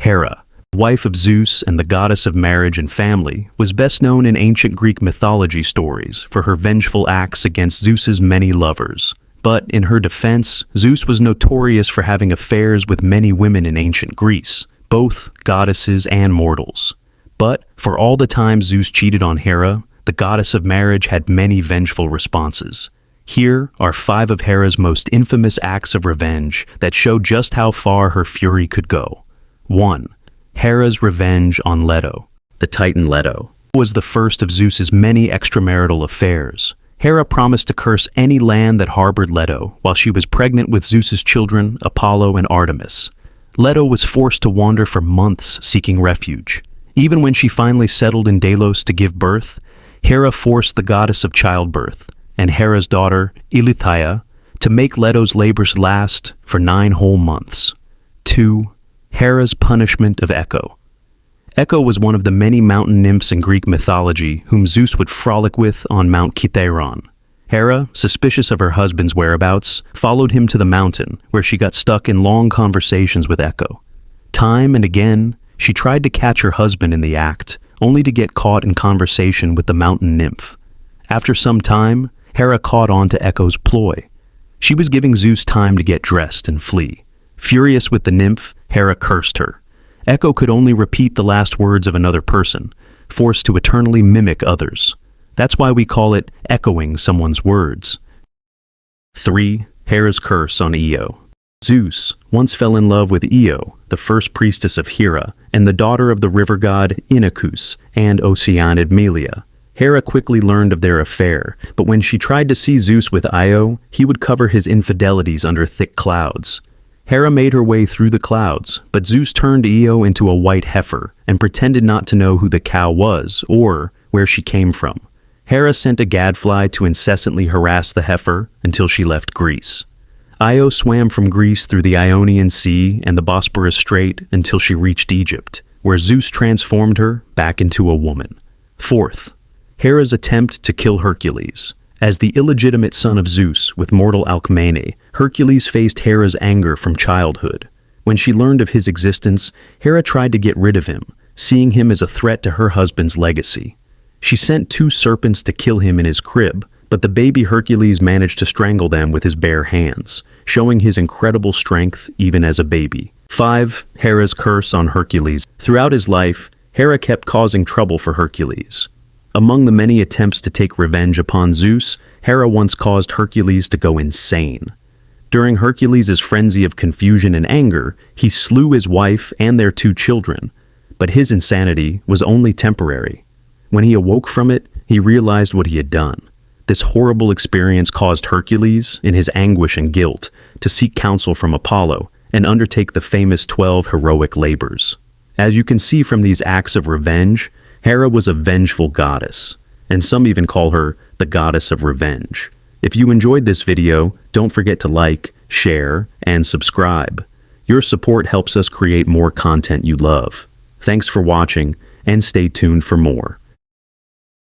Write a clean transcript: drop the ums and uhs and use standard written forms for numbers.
Hera, wife of Zeus and the goddess of marriage and family, was best known in ancient Greek mythology stories for her vengeful acts against Zeus's many lovers. But in her defense, Zeus was notorious for having affairs with many women in ancient Greece, both goddesses and mortals. But for all the time Zeus cheated on Hera, the goddess of marriage had many vengeful responses. Here are 5 of Hera's most infamous acts of revenge that show just how far her fury could go. 1. Hera's revenge on Leto. The Titan Leto was the first of Zeus's many extramarital affairs. Hera promised to curse any land that harbored Leto while she was pregnant with Zeus's children, Apollo and Artemis. Leto was forced to wander for months seeking refuge. Even when she finally settled in Delos to give birth, Hera forced the goddess of childbirth and Hera's daughter, Eileithyia, to make Leto's labors last for 9 whole months. 2. Hera's punishment of Echo. Echo was one of the many mountain nymphs in Greek mythology whom Zeus would frolic with on Mount Kithairon. Hera, suspicious of her husband's whereabouts, followed him to the mountain, where she got stuck in long conversations with Echo. Time and again, she tried to catch her husband in the act, only to get caught in conversation with the mountain nymph. After some time, Hera caught on to Echo's ploy. She was giving Zeus time to get dressed and flee. Furious with the nymph, Hera cursed her. Echo could only repeat the last words of another person, forced to eternally mimic others. That's why we call it echoing someone's words. 3. Hera's curse on Io. Zeus once fell in love with Io, the first priestess of Hera, and the daughter of the river god Inachus and Oceanid Melia. Hera quickly learned of their affair, but when she tried to see Zeus with Io, he would cover his infidelities under thick clouds. Hera made her way through the clouds, but Zeus turned Io into a white heifer and pretended not to know who the cow was or where she came from. Hera sent a gadfly to incessantly harass the heifer until she left Greece. Io swam from Greece through the Ionian Sea and the Bosporus Strait until she reached Egypt, where Zeus transformed her back into a woman. 4th. Hera's attempt to kill Hercules. As the illegitimate son of Zeus with mortal Alcmene, Hercules faced Hera's anger from childhood. When she learned of his existence, Hera tried to get rid of him, seeing him as a threat to her husband's legacy. She sent 2 serpents to kill him in his crib, but the baby Hercules managed to strangle them with his bare hands, showing his incredible strength even as a baby. 5. Hera's curse on Hercules. Throughout his life, Hera kept causing trouble for Hercules. Among the many attempts to take revenge upon Zeus, Hera once caused Hercules to go insane. During Hercules' frenzy of confusion and anger, he slew his wife and their 2 children, but his insanity was only temporary. When he awoke from it, he realized what he had done. This horrible experience caused Hercules, in his anguish and guilt, to seek counsel from Apollo and undertake the famous 12 heroic labors. As you can see from these acts of revenge, Hera was a vengeful goddess, and some even call her the goddess of revenge. If you enjoyed this video, don't forget to like, share, and subscribe. Your support helps us create more content you love. Thanks for watching, and stay tuned for more.